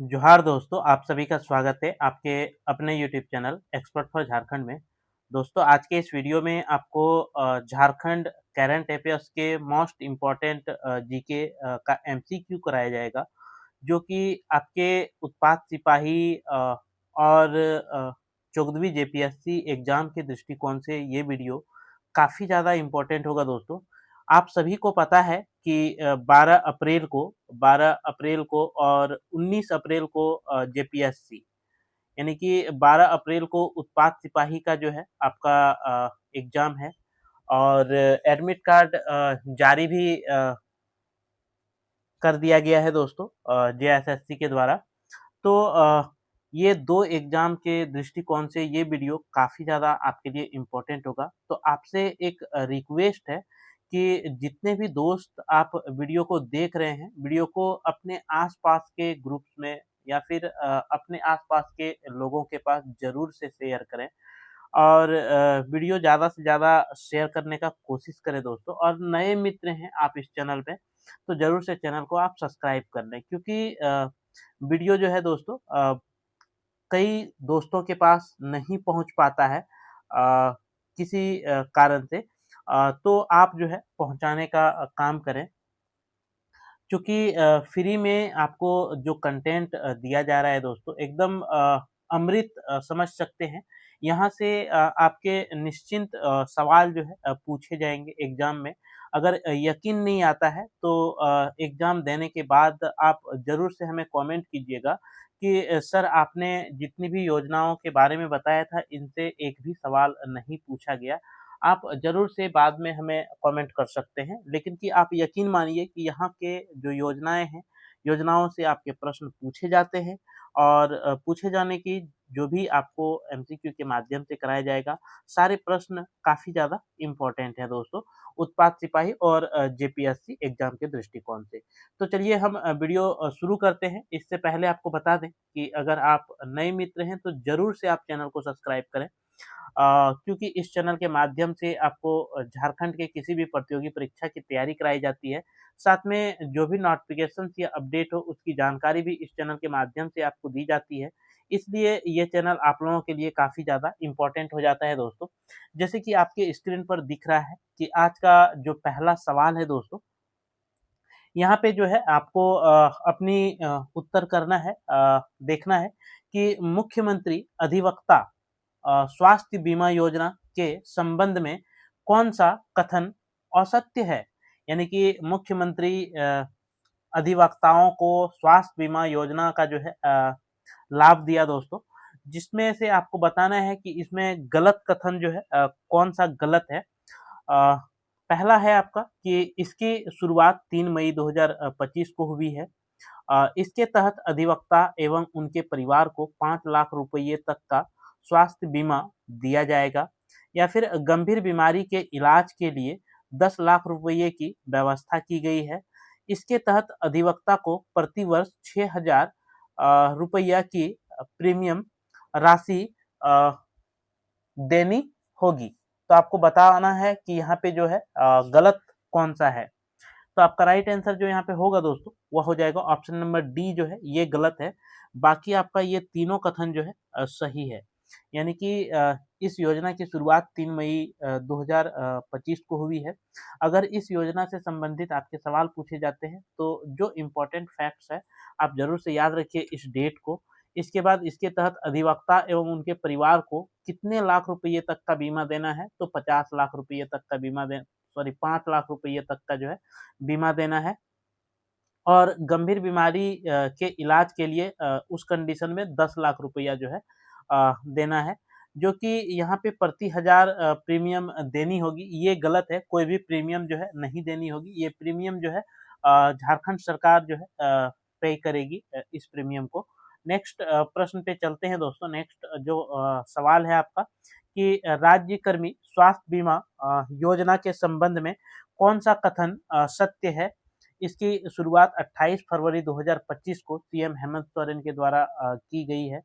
जोहार दोस्तों, आप सभी का स्वागत है आपके अपने YouTube channel expert for Jharkhand में। दोस्तों, आज के इस वीडियो में आपको झारखंड करंट अफेयर्स के मोस्ट इम्पोर्टेंट जीके का एमसीक्यू कराया जाएगा, जो कि आपके उत्पाद सिपाही और 14वीं जेपीएससी एग्ज़ाम के दृष्टिकोण से ये वीडियो काफ़ी ज़्यादा इम्पोर्टेंट होगा दोस्तों। आप सभी को पता है कि 12 अप्रैल को और 19 अप्रैल को जेपीएससी यानी कि 12 अप्रैल को उत्पाद सिपाही का जो है आपका एग्ज़ाम है और एडमिट कार्ड जारी भी कर दिया गया है दोस्तों जेएसएससी के द्वारा। तो ये 2 एग्ज़ाम के दृष्टिकोण से ये वीडियो काफ़ी ज़्यादा आपके लिए इम्पोर्टेंट होगा। तो आपसे एक रिक्वेस्ट है कि जितने भी दोस्त आप वीडियो को देख रहे हैं, वीडियो को अपने आस-पास के ग्रुप्स में या फिर अपने आस-पास के लोगों के पास ज़रूर से शेयर करें और वीडियो ज़्यादा से ज़्यादा शेयर करने का कोशिश करें दोस्तों। और नए मित्र हैं आप इस चैनल पे, तो ज़रूर से चैनल को आप सब्सक्राइब कर लें क्योंकि वीडियो जो है दोस्तों कई दोस्तों के पास नहीं पहुँच पाता है किसी कारण से। तो आप जो है पहुँचाने का काम करें क्योंकि फ्री में आपको जो कंटेंट दिया जा रहा है दोस्तों एकदम अमृत समझ सकते हैं। यहाँ से आपके निश्चिंत सवाल जो है पूछे जाएँगे एग्ज़ाम में। अगर यकीन नहीं आता है तो एग्ज़ाम देने के बाद आप ज़रूर से हमें कमेंट कीजिएगा कि सर आपने जितनी भी योजनाओं के बारे में बताया था इनसे एक भी सवाल नहीं पूछा गया। आप ज़रूर से बाद में हमें कमेंट कर सकते हैं, लेकिन कि आप यकीन मानिए कि यहाँ के जो योजनाएँ हैं, योजनाओं से आपके प्रश्न पूछे जाते हैं और पूछे जाने की जो भी आपको एमसीक्यू के माध्यम से कराया जाएगा, सारे प्रश्न काफ़ी ज़्यादा इम्पोर्टेंट हैं दोस्तों, उत्पाद सिपाही और जेपीएससी एग्ज़ाम के दृष्टिकोण से। तो चलिए हम वीडियो शुरू करते हैं। इससे पहले आपको बता दें कि अगर आप नए मित्र हैं, तो ज़रूर से आप चैनल को सब्सक्राइब करें। क्योंकि इस चैनल के माध्यम से आपको झारखंड के किसी भी प्रतियोगी परीक्षा की तैयारी कराई जाती है। साथ में जो भी नोटिफ़िकेशंस या अपडेट हो उसकी जानकारी भी इस चैनल के माध्यम से आपको दी जाती है। इसलिए ये चैनल आप लोगों के लिए काफ़ी ज़्यादा इम्पोर्टेंट हो जाता है दोस्तों। जैसे कि आपके स्क्रीन पर दिख रहा है कि आज का जो पहला सवाल है दोस्तों, यहाँ पे जो है आपको अपनी उत्तर करना है देखना है कि मुख्यमंत्री अधिवक्ता स्वास्थ्य बीमा योजना के संबंध में कौन-सा कथन असत्य है? यानी कि मुख्यमंत्री अधिवक्ताओं को स्वास्थ्य बीमा योजना का जो है लाभ दिया दोस्तों, जिसमें से आपको बताना है कि इसमें गलत कथन जो है कौन-सा गलत है। पहला है आपका कि इसकी शुरुआत 3 मई 2025 को हुई है। इसके तहत अधिवक्ता एवं उनके परिवार को 5 लाख रुपये तक का स्वास्थ्य बीमा दिया जाएगा या फिर गंभीर बीमारी के इलाज के लिए 10 लाख रुपये की व्यवस्था की गई है। इसके तहत अधिवक्ता को प्रति वर्ष 6,000 रुपया की प्रीमियम राशि अ, देनी होगी। तो आपको बताना है कि यहाँ पे जो है गलत कौन-सा है। तो आपका राइट आंसर जो यहाँ पे होगा दोस्तों, वो हो जाएगा ऑप्शन नंबर डी जो है, ये गलत है। बाकी आपका ये तीनों कथन जो है सही है। यानी कि इस योजना की शुरुआत 3 मई 2025 को हुई है। अगर इस योजना से संबंधित आपके सवाल पूछे जाते हैं, तो जो इम्पोर्टेंट फैक्ट्स हैं, आप ज़रूर से याद रखिए इस डेट को। इसके बाद इसके तहत अधिवक्ता एवं उनके परिवार को कितने लाख रुपये तक का बीमा देना है, तो 50 लाख रुपये तक का बीमा दे सॉरी 5 लाख रुपये तक का जो है बीमा देना है और गंभीर बीमारी के इलाज के लिए उस कंडीशन में 10 लाख रुपया जो है देना है, जो कि यहाँ पे प्रति हज़ार प्रीमियम देनी होगी, ये गलत है, कोई भी प्रीमियम जो है नहीं देनी होगी, ये प्रीमियम जो है झारखंड सरकार जो है पे करेगी इस प्रीमियम को। नेक्स्ट प्रश्न पे चलते हैं दोस्तों, नेक्स्ट जो सवाल है आपका कि राज्य कर्मी स्वास्थ्य बीमा योजना के संबंध में कौन-सा कथन सत्य है? इसकी शुरुआत 28 फरवरी 2025 को सीएम हेमंत सोरेन के द्वारा की गई है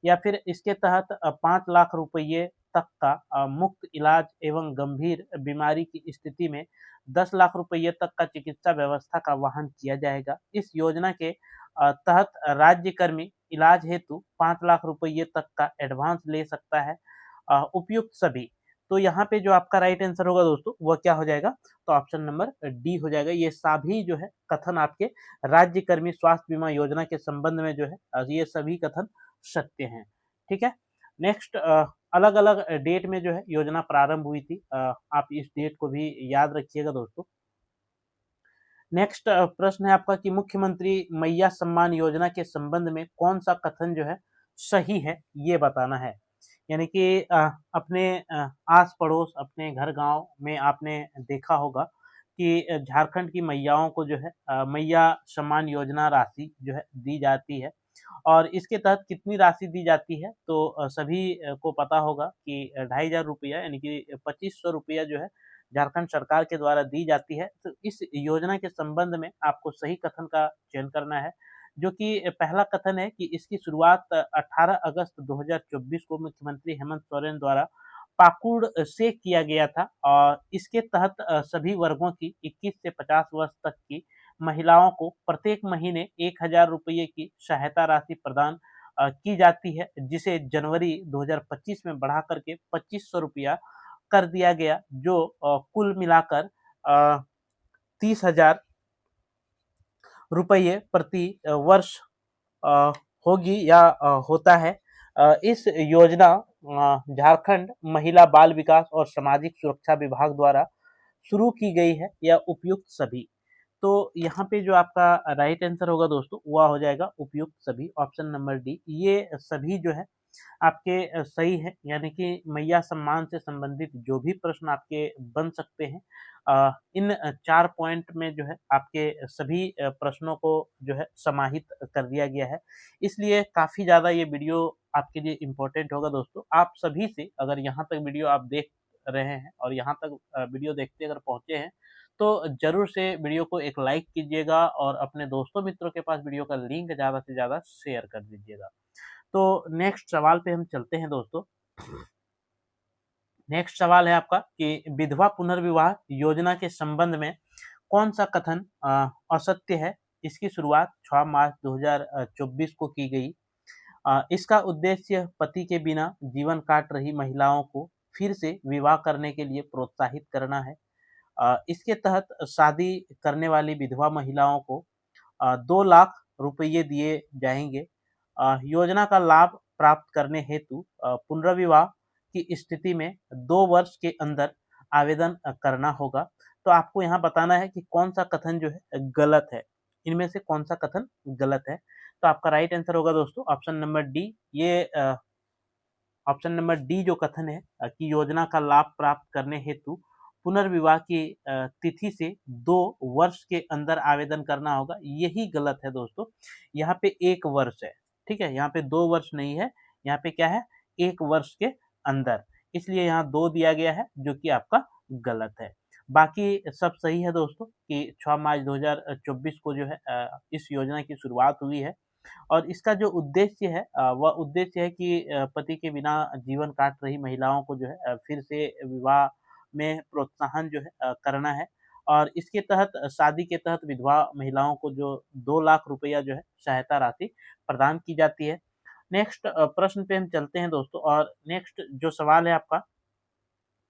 या फिर इसके तहत 5 लाख रुपये तक का मुफ्त इलाज एवं गंभीर बीमारी की स्थिति में 10 लाख रुपये तक का चिकित्सा व्यवस्था का वहन किया जाएगा। इस योजना के तहत राज्य कर्मी इलाज हेतु 5 लाख रुपये तक का एडवांस ले सकता है। उपयुक्त सभी, तो यहाँ पे जो आपका राइट आंसर होगा दोस्तों वह क्या हो जाएगा, तो ऑप्शन नंबर डी हो जाएगा। ये सभी जो है कथन आपके राज्य कर्मी स्वास्थ्य बीमा योजना के संबंध में जो है ये सभी कथन सत्य हैं। ठीक है। नेक्स्ट, अलग अलग डेट में जो है योजना प्रारंभ हुई थी, आप इस डेट को भी याद रखिएगा दोस्तों। नेक्स्ट प्रश्न है आपका कि मुख्यमंत्री मैया सम्मान योजना के संबंध में कौन सा कथन जो है सही है, ये बताना है। यानी कि अपने आस पड़ोस अपने घर गांव में आपने देखा होगा कि झारखंड की मैयाओं को जो है मैया सम्मान योजना राशि जो है दी जाती है। और इसके तहत कितनी राशि दी जाती है, तो सभी को पता होगा कि 2500 रुपया यानी कि 2500 रुपया जो है झारखंड सरकार के द्वारा दी जाती है। तो इस योजना के संबंध में आपको सही कथन का चयन करना है, जो कि पहला कथन है कि इसकी शुरुआत 18 अगस्त 2024 को मुख्यमंत्री हेमंत सोरेन द्वारा पाकुड़ से किया गया था। और इसके तहत सभी वर्गों की 21 से 50 वर्ष तक की महिलाओं को प्रत्येक महीने 1000 रुपये की सहायता राशि प्रदान की जाती है, जिसे जनवरी 2025 में बढ़ा करके 2500 रुपया कर दिया गया, जो कुल मिलाकर 30,000 रुपये प्रति वर्ष होगी या होता है। इस योजना झारखंड महिला बाल विकास और सामाजिक सुरक्षा विभाग द्वारा शुरू की गई है या उपयुक्त सभी। तो यहाँ पे जो आपका राइट आंसर होगा दोस्तों वह हो जाएगा उपयुक्त सभी, ऑप्शन नंबर डी। ये सभी जो है आपके सही है, यानी कि मैया सम्मान से संबंधित जो भी प्रश्न आपके बन सकते हैं, इन 4 पॉइंट में जो है आपके सभी प्रश्नों को जो है समाहित कर दिया गया है। इसलिए काफ़ी ज़्यादा ये वीडियो आपके लिए इम्पोर्टेंट होगा दोस्तों। आप सभी से अगर यहाँ तक वीडियो आप देख रहे हैं और यहाँ तक वीडियो देखते अगर पहुँचे हैं, तो ज़रूर से वीडियो को एक लाइक कीजिएगा और अपने दोस्तों मित्रों के पास वीडियो का लिंक ज़्यादा से ज़्यादा शेयर कर दीजिएगा। तो नेक्स्ट सवाल पे हम चलते हैं दोस्तों। नेक्स्ट सवाल है आपका कि विधवा पुनर्विवाह योजना के संबंध में कौन सा कथन असत्य है। इसकी शुरुआत 6 मार्च 2024 को की गई। इसका उद्देश्य पति के बिना जीवन काट रही महिलाओं को फिर से विवाह करने के लिए प्रोत्साहित करना है। इसके तहत शादी करने वाली विधवा महिलाओं को 2 लाख रुपये दिए जाएंगे। योजना का लाभ प्राप्त करने हेतु पुनर्विवाह की स्थिति में 2 वर्ष के अंदर आवेदन करना होगा। तो आपको यहाँ बताना है कि कौन सा कथन जो है गलत है, इनमें से कौन सा कथन गलत है। तो आपका राइट आंसर होगा दोस्तों ऑप्शन नंबर डी। ये ऑप्शन नंबर डी जो कथन है कि योजना का लाभ प्राप्त करने हेतु पुनर्विवाह की तिथि से 2 वर्ष के अंदर आवेदन करना होगा, यही गलत है दोस्तों। यहाँ पे 1 वर्ष है, ठीक है, यहाँ पे 2 वर्ष नहीं है, यहाँ पे क्या है 1 वर्ष के अंदर, इसलिए यहाँ 2 दिया गया है जो कि आपका गलत है। बाकी सब सही है दोस्तों कि 6 मार्च 2024 को जो है इस योजना की शुरुआत हुई है। और इसका जो उद्देश्य है वह उद्देश्य है कि पति के बिना जीवन काट रही महिलाओं को जो है फिर से विवाह में प्रोत्साहन जो है करना है। और इसके तहत शादी के तहत विधवा महिलाओं को जो 2 लाख रुपया जो है सहायता राशि प्रदान की जाती है। नेक्स्ट प्रश्न पे हम चलते हैं दोस्तों। और नेक्स्ट जो सवाल है आपका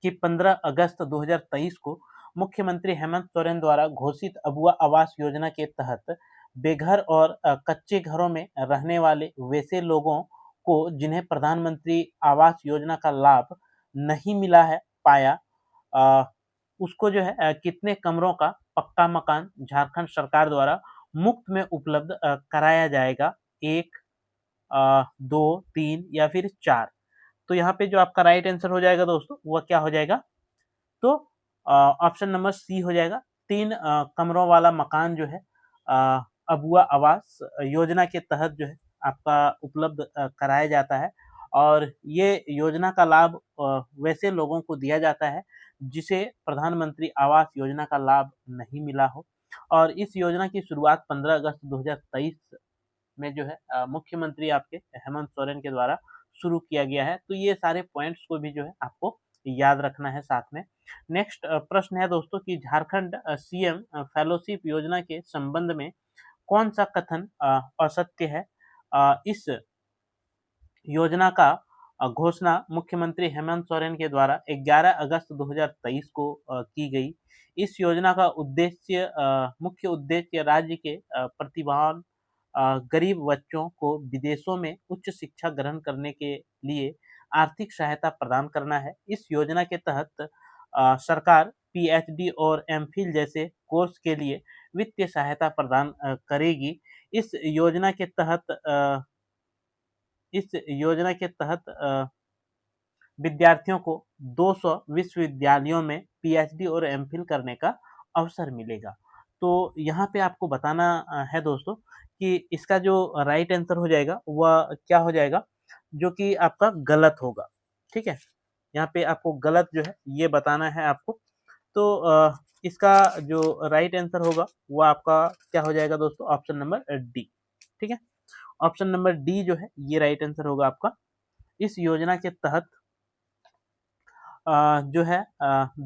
कि 15 अगस्त 2023 को मुख्यमंत्री हेमंत सोरेन द्वारा घोषित अबुआ आवास योजना के तहत बेघर और कच्चे घरों में रहने वाले वैसे लोगों को जिन्हें प्रधानमंत्री आवास योजना का लाभ नहीं मिला है पाया, अ, उसको जो है कितने कमरों का पक्का मकान झारखंड सरकार द्वारा मुफ्त में उपलब्ध कराया जाएगा, 1, 2, 3 या फिर 4। तो यहाँ पे जो आपका राइट आंसर हो जाएगा दोस्तों वह क्या हो जाएगा, तो ऑप्शन नंबर सी हो जाएगा। 3 कमरों वाला मकान जो है अबुआ आवास योजना के तहत जो है आपका उपलब्ध कराया जाता है। और ये योजना का लाभ वैसे लोगों को दिया जाता है जिसे प्रधानमंत्री आवास योजना का लाभ नहीं मिला हो। और इस योजना की शुरुआत 15 अगस्त 2023 में जो है मुख्यमंत्री आपके हेमंत सोरेन के द्वारा शुरू किया गया है। तो ये सारे पॉइंट्स को भी जो है आपको याद रखना है साथ में। नेक्स्ट प्रश्न है दोस्तों कि झारखंड सीएम फेलोशिप योजना के संबंध में कौन सा कथन असत्य है? इस योजना का घोषणा मुख्यमंत्री हेमंत सोरेन के द्वारा 11 अगस्त 2023 को की गई। इस योजना का मुख्य उद्देश्य राज्य के प्रतिभावान गरीब बच्चों को विदेशों में उच्च शिक्षा ग्रहण करने के लिए आर्थिक सहायता प्रदान करना है। इस योजना के तहत सरकार पीएचडी और एमफिल जैसे कोर्स के लिए वित्तीय सहायता प्रदान करेगी। इस योजना के तहत विद्यार्थियों को 200 विश्वविद्यालयों में पीएचडी और एमफिल करने का अवसर मिलेगा। तो यहाँ पे आपको बताना है दोस्तों कि इसका जो राइट आंसर हो जाएगा वह क्या हो जाएगा, जो कि आपका गलत होगा। ठीक है, यहाँ पे आपको गलत जो है ये बताना है आपको। तो इसका जो राइट आंसर होगा वो आपका क्या हो जाएगा दोस्तों, ऑप्शन नंबर डी। ठीक है, ऑप्शन नंबर डी जो है ये राइट आंसर होगा आपका। इस योजना के तहत जो है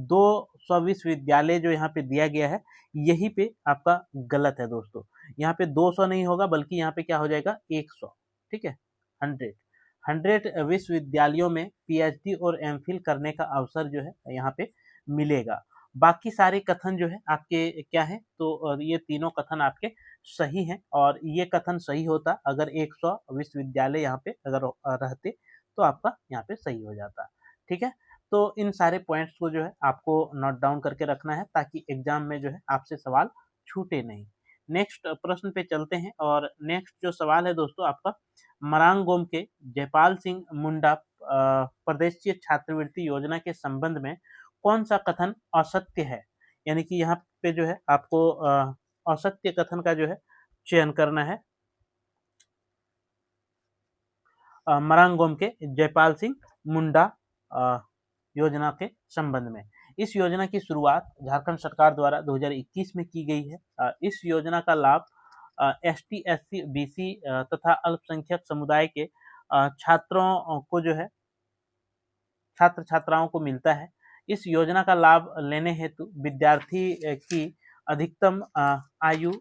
200 विश्वविद्यालय जो यहाँ पे दिया गया है, यही पे आपका गलत है दोस्तों। यहाँ पे 200 नहीं होगा, बल्कि यहाँ पे क्या हो जाएगा 100। ठीक है, 100 विश्वविद्यालयों में पीएचडी और एमफिल करने का अवसर जो है यहाँ पे मिलेगा। बाकी सारे कथन जो है आपके क्या है, तो ये तीनों कथन आपके सही हैं, और ये कथन सही होता अगर 100 विश्वविद्यालय यहाँ पे अगर रहते तो आपका यहाँ पे सही हो जाता। ठीक है, तो इन सारे पॉइंट्स को जो है आपको नोट डाउन करके रखना है, ताकि एग्जाम में जो है आपसे सवाल छूटे नहीं। नेक्स्ट प्रश्न पे चलते हैं, और नेक्स्ट जो सवाल है दोस्तों आपका, मरांगोम के जयपाल सिंह मुंडा प्रदेशीय छात्रवृत्ति योजना के संबंध में कौन सा कथन असत्य है? यानी कि यहाँ पे जो है आपको असत्य कथन का जो है चयन करना है। मरांगोम के जयपाल सिंह मुंडा योजना के संबंध में। इस योजना की शुरुआत झारखंड सरकार द्वारा 2021 में की गई है। इस योजना का लाभ एसटी, एससी, बीसी तथा अल्पसंख्यक समुदाय के छात्रों को जो है छात्र छात्राओं को मिलता है। इस योजना का लाभ लेने हेतु विद्यार्थी की अधिकतम आयु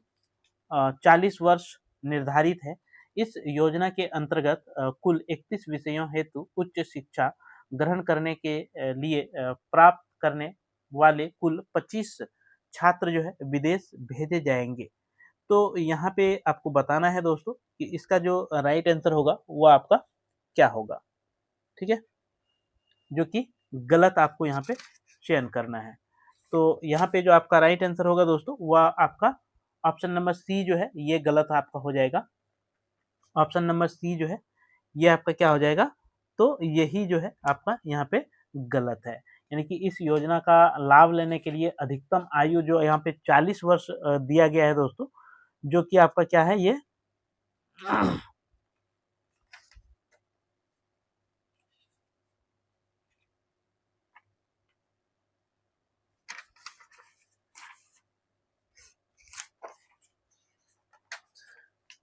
40 वर्ष निर्धारित है। इस योजना के अंतर्गत कुल 31 विषयों हेतु उच्च शिक्षा ग्रहण करने के लिए प्राप्त करने वाले कुल 25 छात्र जो है विदेश भेजे जाएंगे। तो यहाँ पे आपको बताना है दोस्तों कि इसका जो राइट आंसर होगा वो आपका क्या होगा। ठीक है, जो कि गलत आपको यहाँ पे चयन करना है। तो यहाँ पे जो आपका राइट आंसर होगा दोस्तों वह आपका ऑप्शन नंबर सी जो है ये गलत आपका हो जाएगा। ऑप्शन नंबर सी जो है ये आपका क्या हो जाएगा, तो यही जो है आपका यहाँ पे गलत है। यानी कि इस योजना का लाभ लेने के लिए अधिकतम आयु जो यहाँ पे 40 वर्ष दिया गया है दोस्तों, जो कि आपका क्या है ये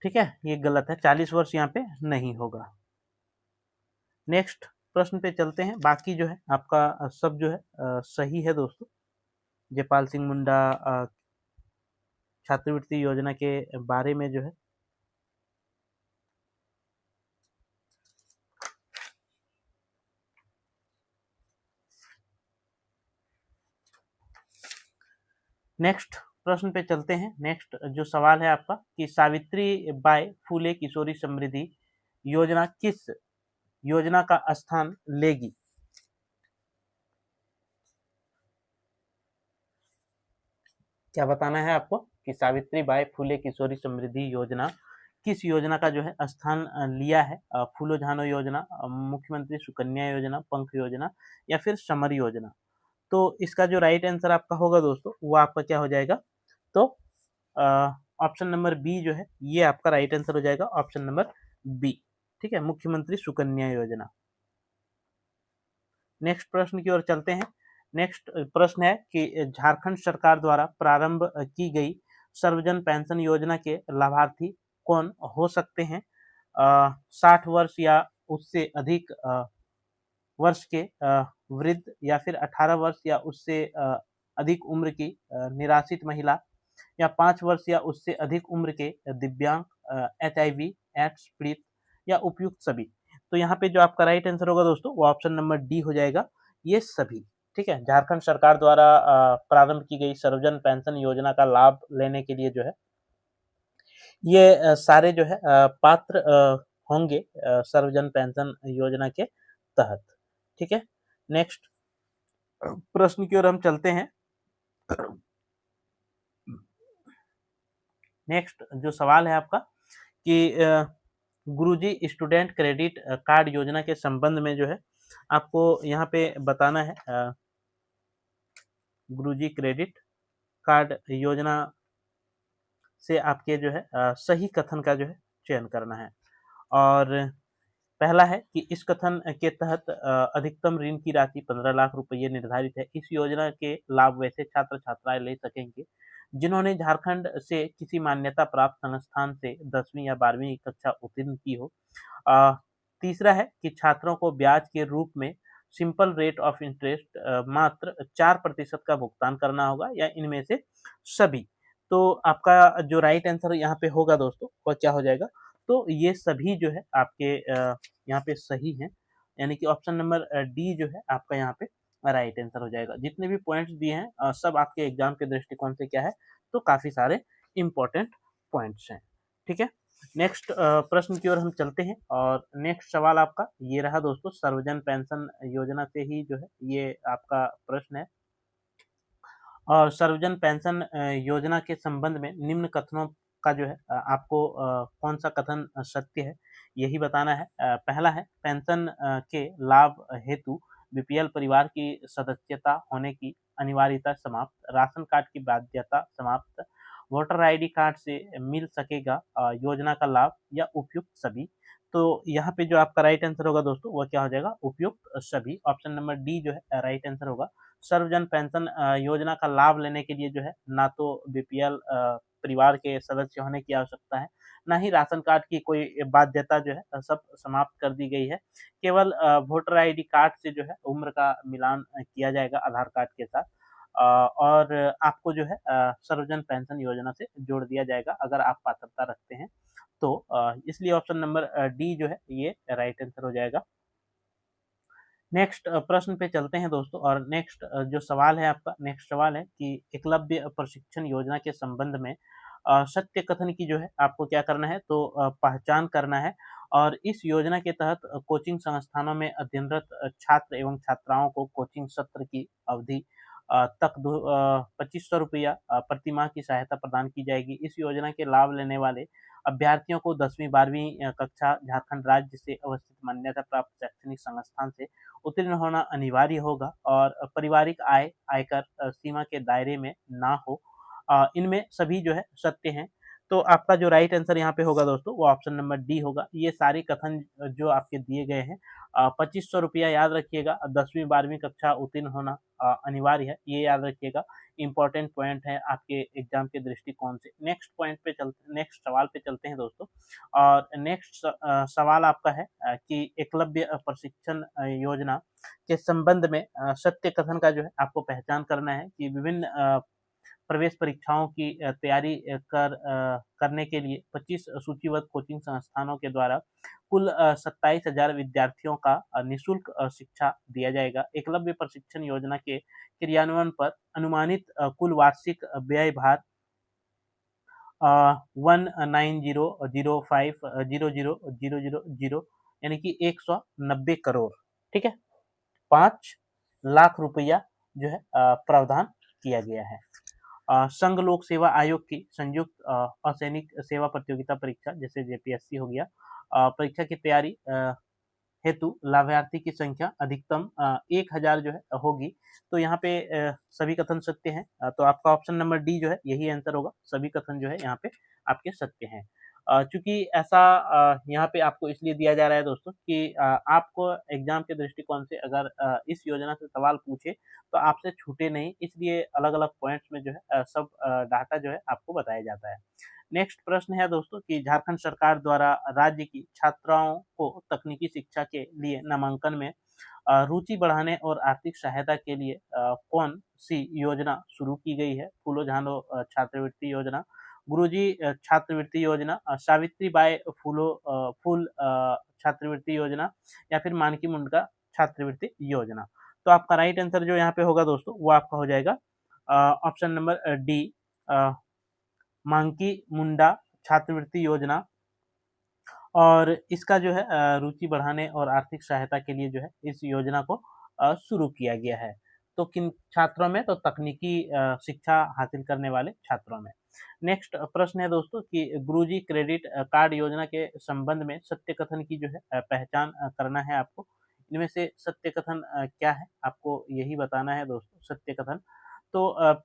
ठीक है, ये गलत है, 40 वर्ष यहाँ पे नहीं होगा। नेक्स्ट प्रश्न पे चलते हैं। बाकी जो है आपका सब जो है सही है दोस्तों। जयपाल सिंह मुंडा छात्रवृत्ति योजना के बारे में जो है नेक्स्ट प्रश्न पे चलते हैं। नेक्स्ट जो सवाल है आपका कि सावित्री बाई फुले किशोरी समृद्धि योजना किस योजना का स्थान लेगी? क्या बताना है आपको कि सावित्री बाई फुले किशोरी समृद्धि योजना किस योजना का जो है स्थान लिया है? फूलो झानो योजना, मुख्यमंत्री सुकन्या योजना, पंख योजना, या फिर समर योजना। तो इसका जो राइट आंसर आपका होगा दोस्तों वो आपका क्या हो जाएगा, तो ऑप्शन नंबर बी जो है ये आपका राइट आंसर हो जाएगा, ऑप्शन नंबर बी। ठीक है, मुख्यमंत्री सुकन्या योजना। नेक्स्ट प्रश्न की ओर चलते हैं। नेक्स्ट प्रश्न है कि झारखंड सरकार द्वारा प्रारंभ की गई सर्वजन पेंशन योजना के लाभार्थी कौन हो सकते हैं? 60 वर्ष या उससे अधिक वर्ष के वृद्ध, या फिर 18 वर्ष या उससे अधिक उम्र की निराश्रित महिला, या 5 वर्ष या उससे अधिक उम्र के दिव्यांग, HIV एड्स पीड़ित या उपयुक्त सभी। तो यहाँ पे जो आपका राइट आंसर होगा दोस्तों वो ऑप्शन नंबर डी हो जाएगा, ये सभी। ठीक है, झारखंड सरकार द्वारा प्रारंभ की गई सर्वजन पेंशन योजना का लाभ लेने के लिए जो है ये सारे जो है पात्र होंगे सर्वजन पेंशन योजना के तहत। ठीक है, नेक्स्ट प्रश्न की ओर हम चलते हैं। नेक्स्ट जो सवाल है आपका कि गुरुजी स्टूडेंट क्रेडिट कार्ड योजना के संबंध में जो है आपको यहाँ पे बताना है। गुरुजी क्रेडिट कार्ड योजना से आपके जो है सही कथन का जो है चयन करना है। और पहला है कि इस कथन के तहत अधिकतम ऋण की राशि 15 लाख रुपये निर्धारित है। इस योजना के लाभ वैसे छात्र छात्राएं ले सकेंगे जिन्होंने झारखंड से किसी मान्यता प्राप्त संस्थान से 10वीं या 12वीं कक्षा उत्तीर्ण की हो। तीसरा है कि छात्रों को ब्याज के रूप में सिंपल रेट ऑफ इंटरेस्ट मात्र 4% का भुगतान करना होगा या इनमें से सभी। तो आपका जो राइट आंसर यहाँ पे होगा दोस्तों वह क्या हो जाएगा, तो ये सभी जो है आपके यहाँ पे सही हैं, यानी कि ऑप्शन नंबर डी जो है आपका यहाँ पे राइट आंसर हो जाएगा। जितने भी पॉइंट्स दिए हैं सब आपके एग्जाम के दृष्टिकोण से क्या है, तो काफी सारे इंपॉर्टेंट पॉइंट्स हैं। ठीक है, नेक्स्ट प्रश्न की ओर हम चलते हैं और नेक्स्ट सवाल आपका ये रहा दोस्तों, सर्वजन पेंशन योजना से ही जो है ये आपका प्रश्न है। और सर्वजन पेंशन योजना के संबंध में निम्न कथनों का जो है आपको कौन सा कथन सत्य है यही बताना है। पहला है पेंशन के लाभ हेतु बीपीएल परिवार की सदस्यता होने की अनिवार्यता समाप्त, राशन कार्ड की बाध्यता समाप्त, वोटर आईडी कार्ड से मिल सकेगा योजना का लाभ या उपयुक्त सभी। तो यहाँ पे जो आपका राइट आंसर होगा दोस्तों वह क्या हो जाएगा, उपयुक्त सभी। ऑप्शन नंबर डी जो है राइट आंसर होगा। सर्वजन पेंशन योजना का लाभ लेने के लिए जो है ना तो बीपीएल परिवार के सदस्य होने की आवश्यकता है, ना ही राशन कार्ड की कोई बाध्यता जो है सब समाप्त कर दी गई है। केवल वोटर आईडी कार्ड से जो है उम्र का मिलान किया जाएगा आधार कार्ड के साथ और आपको जो है सर्वजन पेंशन योजना से जोड़ दिया जाएगा अगर आप पात्रता रखते हैं तो इसलिए ऑप्शन नंबर डी जो है ये राइट आंसर हो जाएगा। नेक्स्ट प्रश्न पे चलते हैं दोस्तों और नेक्स्ट जो सवाल है आपका, नेक्स्ट सवाल है कि एकलव्य प्रशिक्षण योजना के संबंध में सत्य कथन की जो है आपको क्या करना है, तो पहचान करना है। और इस योजना के तहत कोचिंग संस्थानों में अध्ययनरत छात्र एवं छात्राओं को कोचिंग सत्र की अवधि तक 2500 रुपया प्रति माह की सहायता प्रदान की जाएगी। इस योजना के लाभ लेने वाले अभ्यर्थियों को 10वीं 12वीं कक्षा झारखंड राज्य से अवस्थित मान्यता प्राप्त शैक्षणिक संस्थान से उत्तीर्ण होना अनिवार्य होगा और पारिवारिक आय आयकर सीमा के दायरे में ना हो। इनमें सभी जो है सत्य हैं। तो आपका जो राइट आंसर यहाँ पे होगा दोस्तों वो ऑप्शन नंबर डी होगा। ये सारे कथन जो आपके दिए गए हैं 2500 रुपया याद रखिएगा, 10वीं 12वीं कक्षा उत्तीर्ण होना अनिवार्य है, ये याद रखिएगा। इंपॉर्टेंट पॉइंट है आपके एग्जाम के दृष्टिकोण से। नेक्स्ट पॉइंट पे चलते, नेक्स्ट सवाल पे चलते हैं दोस्तों और नेक्स्ट सवाल आपका है कि एकलव्य प्रशिक्षण योजना के संबंध में सत्य कथन का जो है आपको पहचान करना है कि विभिन्न प्रवेश परीक्षाओं की तैयारी करने के लिए 25 सूचीबद्ध कोचिंग संस्थानों के द्वारा कुल 27,000 विद्यार्थियों का निःशुल्क शिक्षा दिया जाएगा। एकलव्य प्रशिक्षण योजना के क्रियान्वयन पर अनुमानित कुल वार्षिक व्यय भार 190050000 यानी कि 190 करोड़, ठीक है, 5 लाख रुपया जो है प्रावधान किया गया है। संघ लोक सेवा आयोग की संयुक्त असैनिक सेवा प्रतियोगिता परीक्षा जैसे जेपीएससी हो गया परीक्षा की तैयारी हेतु लाभार्थी की संख्या अधिकतम 1000 जो है होगी। तो यहाँ पे सभी कथन सत्य हैं, तो आपका ऑप्शन नंबर डी जो है यही आंसर होगा। सभी कथन जो है यहाँ पे आपके सत्य हैं। चूंकि ऐसा यहाँ पे आपको इसलिए दिया जा रहा है दोस्तों कि आपको एग्जाम के दृष्टिकोण से अगर इस योजना से सवाल पूछे तो आपसे छूटे नहीं, इसलिए अलग अलग पॉइंट्स में जो है सब डाटा जो है आपको बताया जाता है। नेक्स्ट प्रश्न है दोस्तों कि झारखंड सरकार द्वारा राज्य की छात्राओं को तकनीकी शिक्षा के लिए नामांकन में रुचि बढ़ाने और आर्थिक सहायता के लिए कौन सी योजना शुरू की गई है? फूलो झानो छात्रवृत्ति योजना, गुरुजी छात्रवृत्ति योजना, सावित्री बाई फूल छात्रवृत्ति योजना, या फिर मानकी मुंडा छात्रवृत्ति योजना। तो आपका राइट आंसर जो यहाँ पे होगा दोस्तों, वो आपका हो जाएगा ऑप्शन नंबर डी, मांकी मुंडा छात्रवृत्ति योजना। और इसका जो है रुचि बढ़ाने और आर्थिक सहायता के लिए जो है इस योजना को शुरू किया गया है। तो किन छात्रों में? तो तकनीकी शिक्षा हासिल करने वाले छात्रों में। नेक्स्ट प्रश्न है दोस्तों कि गुरुजी क्रेडिट कार्ड योजना के संबंध में सत्य कथन की जो है पहचान करना है आपको। इनमें से सत्य कथन क्या है, आपको यही बताना है दोस्तों सत्य कथन। तो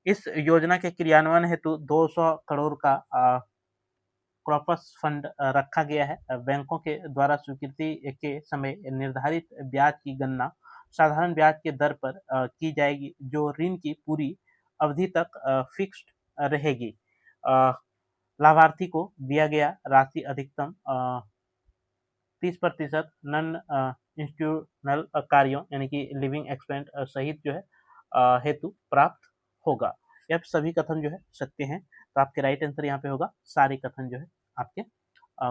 इस योजना के क्रियान्वयन हेतु 200 करोड़ का कॉर्पस फंड रखा गया है। बैंकों के द्वारा स्वीकृति के समय निर्धारित ब्याज की गणना साधारण ब्याज के दर पर की जाएगी, जो ऋण की पूरी अवधि तक फिक्स्ड रहेगी। लाभार्थी को दिया गया राशि अधिकतम 30% नॉन इंस्टीट्यूशनल कार्यों यानी कि लिविंग एक्सपेंस सहित जो है हेतु प्राप्त होगा। यह सभी कथन जो है सत्य हैं। तो आपके राइट आंसर यहाँ पे होगा सारे कथन जो है आपके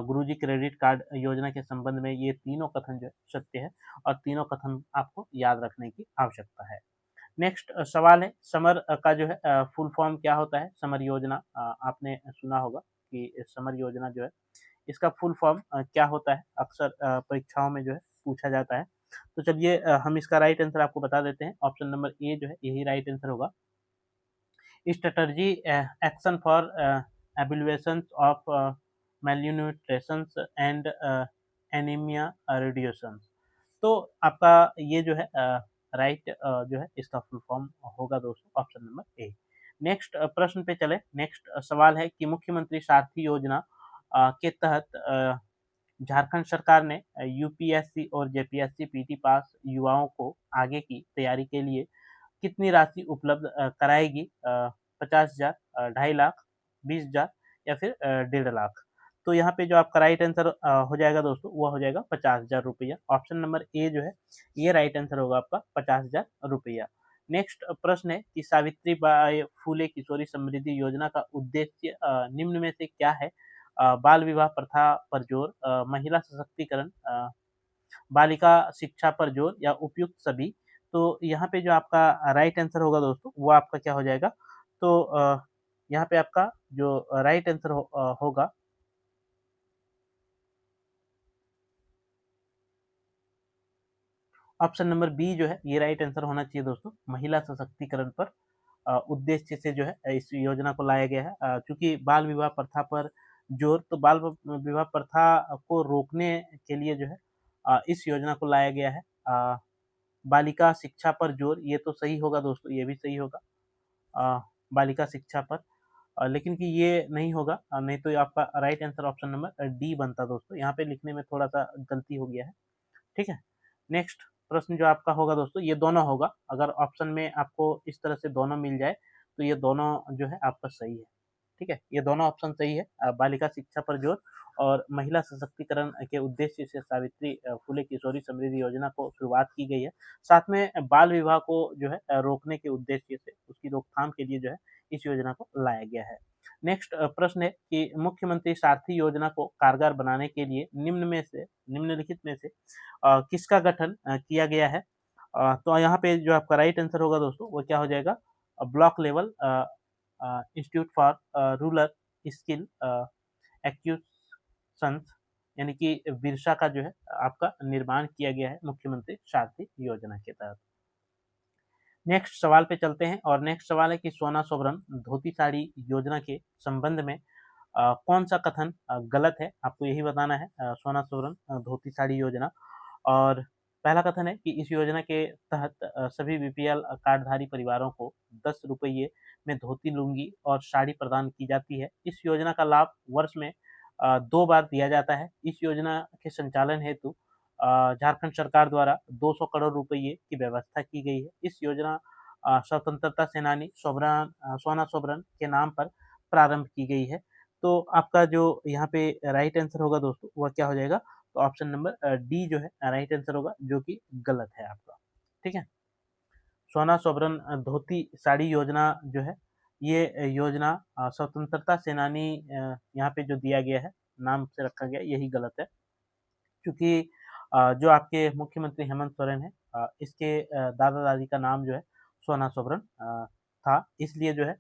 गुरुजी क्रेडिट कार्ड योजना के संबंध में ये तीनों कथन जो है सत्य है, और तीनों कथन आपको याद रखने की आवश्यकता है। नेक्स्ट सवाल है समर का जो है फुल फॉर्म क्या होता है? समर योजना आपने सुना होगा कि समर योजना जो है इसका फुल फॉर्म क्या होता है? अक्सर परीक्षाओं में जो है पूछा जाता है। तो चलिए हम इसका राइट आंसर आपको बता देते हैं। ऑप्शन नंबर ए जो है यही राइट आंसर होगा। Strategy action for evaluation of malnutrition and anaemia reduction. तो आपका ये जो है राइट जो है इसका फुल फॉर्म होगा दोस्तों ऑप्शन नंबर ए। नेक्स्ट प्रश्न पे चले। नेक्स्ट सवाल है कि मुख्यमंत्री सारथी योजना के तहत झारखंड सरकार ने यूपीएससी और जेपीएससी पीटी पास युवाओं को आगे की तैयारी के लिए कितनी राशि उपलब्ध कराएगी? 50,000, 2.5 लाख, 20,000 या फिर 1.5 लाख। तो यहाँ पे जो आपका राइट आंसर हो जाएगा दोस्तों, वो हो जाएगा 50,000 रुपया। ऑप्शन नंबर ए जो है ये राइट आंसर होगा आपका 50,000 रुपया। नेक्स्ट प्रश्न है कि सावित्री बाई फूले किशोरी समृद्धि योजना का उद्देश्य निम्न में से क्या है? बाल विवाह प्रथा पर जोर, महिला सशक्तिकरण, बालिका शिक्षा पर जोर, या उपयुक्त सभी। तो यहाँ पे जो आपका राइट आंसर होगा दोस्तों, वो आपका क्या हो जाएगा? तो यहाँ पे आपका जो राइट आंसर होगा ऑप्शन नंबर बी जो है ये राइट आंसर होना चाहिए दोस्तों। महिला सशक्तिकरण पर उद्देश्य से जो है इस योजना को लाया गया है। चूंकि बाल विवाह प्रथा पर जोर, तो बाल विवाह प्रथा को रोकने के लिए जो है इस योजना को लाया गया है। बालिका शिक्षा पर जोर, ये तो सही होगा दोस्तों, ये भी सही होगा बालिका शिक्षा पर, लेकिन कि ये नहीं होगा, नहीं तो आपका right answer option number D बनता दोस्तों। यहाँ पे लिखने में थोड़ा सा गलती हो गया है, ठीक है। नेक्स्ट प्रश्न जो आपका होगा दोस्तों, ये दोनों होगा। अगर ऑप्शन में आपको इस तरह से दोनों मिल जाए तो ये दोनों जो है आपका सही है, ठीक है। ये दोनों ऑप्शन सही है। बालिका शिक्षा पर जोर और महिला सशक्तिकरण के उद्देश्य से सावित्री फुले किशोरी समृद्धि योजना को शुरुआत की गई है। साथ में बाल विवाह को जो है रोकने के उद्देश्य से उसकी रोकथाम के लिए जो है इस योजना को लाया गया है। नेक्स्ट प्रश्न है कि मुख्यमंत्री सारथी योजना को कारगर बनाने के लिए निम्नलिखित में से किसका गठन किया गया है? तो यहाँ पे जो आपका राइट आंसर होगा दोस्तों, वो क्या हो जाएगा? Block level institute for rural skill acquisition यानी कि बिरसा का जो है आपका निर्माण किया गया है मुख्यमंत्री सारथी योजना के तहत। नेक्स्ट सवाल पे चलते हैं, और नेक्स्ट सवाल है कि सोना सोबरन धोती साड़ी योजना के संबंध में कौन सा कथन गलत है? आपको यही बताना है। सोना सोबरन धोती साड़ी योजना, और पहला कथन है कि इस योजना के तहत सभी बीपीएल कार्डधारी परिवारों को 10 रुपये में धोती, लुंगी और साड़ी प्रदान की जाती है। इस योजना का लाभ वर्ष में 2 बार दिया जाता है। इस योजना के संचालन हेतु झारखंड सरकार द्वारा 200 करोड़ रुपये की व्यवस्था की गई है। इस योजना स्वतंत्रता सेनानी सोना सोबरन के नाम पर प्रारंभ की गई है। तो आपका जो यहाँ पे राइट आंसर होगा दोस्तों, वह क्या हो जाएगा? तो ऑप्शन नंबर डी जो है राइट आंसर होगा, जो कि गलत है आपका। ठीक है। सोना सोबरन धोती साड़ी योजना जो है, ये योजना स्वतंत्रता सेनानी यहाँ पे जो दिया गया है, नाम से रखा गया, यही गलत है। क्योंकि जो आपके मुख्यमंत्री हेमंत सोरेन है, इसके दादा दादी का नाम जो है सोना सोबरन था, इसलिए जो है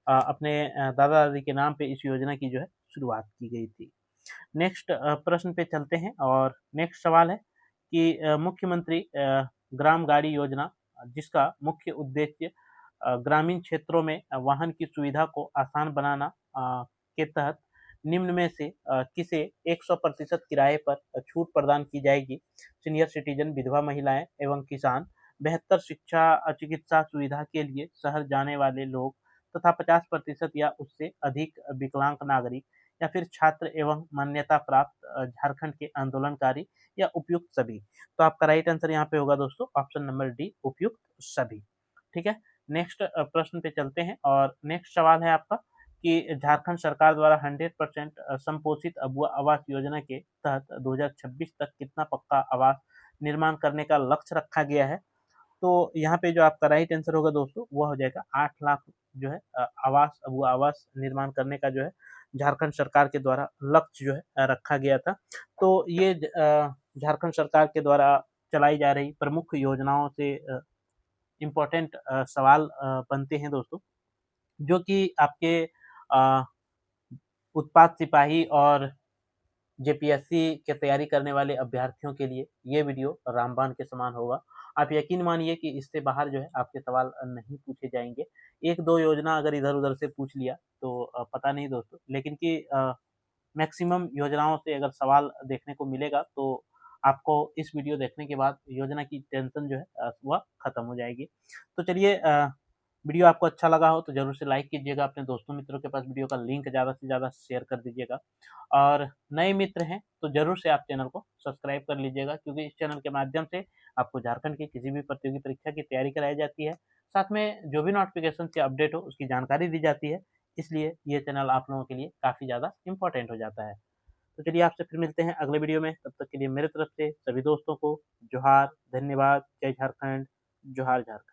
अपने दादा दादी के नाम पे इस योजना की जो है शुरुआत की गई थी। नेक्स्ट प्रश्न पे चलते हैं, और नेक्स्ट सवाल है कि मुख्यमंत्री ग्राम गाड़ी योजना, जिसका मुख्य उद्देश्य ग्रामीण क्षेत्रों में वाहन की सुविधा को आसान बनाना के तहत निम्न में से किसे 100% किराए पर छूट प्रदान की जाएगी? सीनियर सिटीजन, विधवा महिलाएं एवं किसान, बेहतर शिक्षा चिकित्सा सुविधा के लिए शहर जाने वाले लोग, तथा 50% या उससे अधिक विकलांग नागरिक, या फिर छात्र एवं मान्यता प्राप्त झारखंड के आंदोलनकारी, या उपयुक्त सभी। तो आपका राइट आंसर यहाँ पे होगा दोस्तों ऑप्शन नंबर डी, उपयुक्त सभी। ठीक है। नेक्स्ट प्रश्न पे चलते हैं, और नेक्स्ट सवाल है आपका कि झारखंड सरकार द्वारा 100% संपोषित अबुआ आवास योजना के तहत 2026 तक कितना पक्का आवास निर्माण करने का लक्ष्य रखा गया है? तो यहाँ पे जो आपका राइट आंसर होगा दोस्तों, वो हो जाएगा 8 लाख जो है आवास, अबुआ आवास निर्माण करने का जो है झारखंड सरकार के द्वारा लक्ष्य जो है रखा गया था। तो ये झारखंड सरकार के द्वारा चलाई जा रही प्रमुख योजनाओं से इम्पोर्टेंट सवाल बनते हैं दोस्तों, जो कि आपके अ, उत्पाद सिपाही और जेपीएससी की तैयारी करने वाले अभ्यर्थियों के लिए ये वीडियो रामबाण के समान होगा। आप यकीन मानिए कि इससे बाहर जो है आपके सवाल नहीं पूछे जाएँगे। 1-2 योजना अगर इधर-उधर से पूछ लिया तो पता नहीं दोस्तों, लेकिन कि मैक्सिमम योजनाओं से अगर सवाल देखने को मिलेगा, तो आपको इस वीडियो देखने के बाद योजना की टेंशन जो है वह खत्म हो जाएगी। तो चलिए, वीडियो आपको अच्छा लगा हो तो ज़रूर से लाइक कीजिएगा, अपने दोस्तों मित्रों के पास वीडियो का लिंक ज़्यादा से ज़्यादा शेयर कर दीजिएगा, और नए मित्र हैं तो ज़रूर से आप चैनल को सब्सक्राइब कर लीजिएगा, क्योंकि इस चैनल के माध्यम से आपको झारखंड की किसी भी प्रतियोगी परीक्षा की तैयारी कराई जाती है। साथ में जो भी नोटिफिकेशन या अपडेट हो उसकी जानकारी दी जाती है, इसलिए ये चैनल आप लोगों के लिए काफ़ी ज़्यादा इम्पोर्टेंट हो जाता है। तो चलिए, आपसे फिर मिलते हैं अगले वीडियो में, तब तक के लिए मेरे तरफ से सभी दोस्तों को जोहार, धन्यवाद, जय झारखंड, जोहार झारखंड।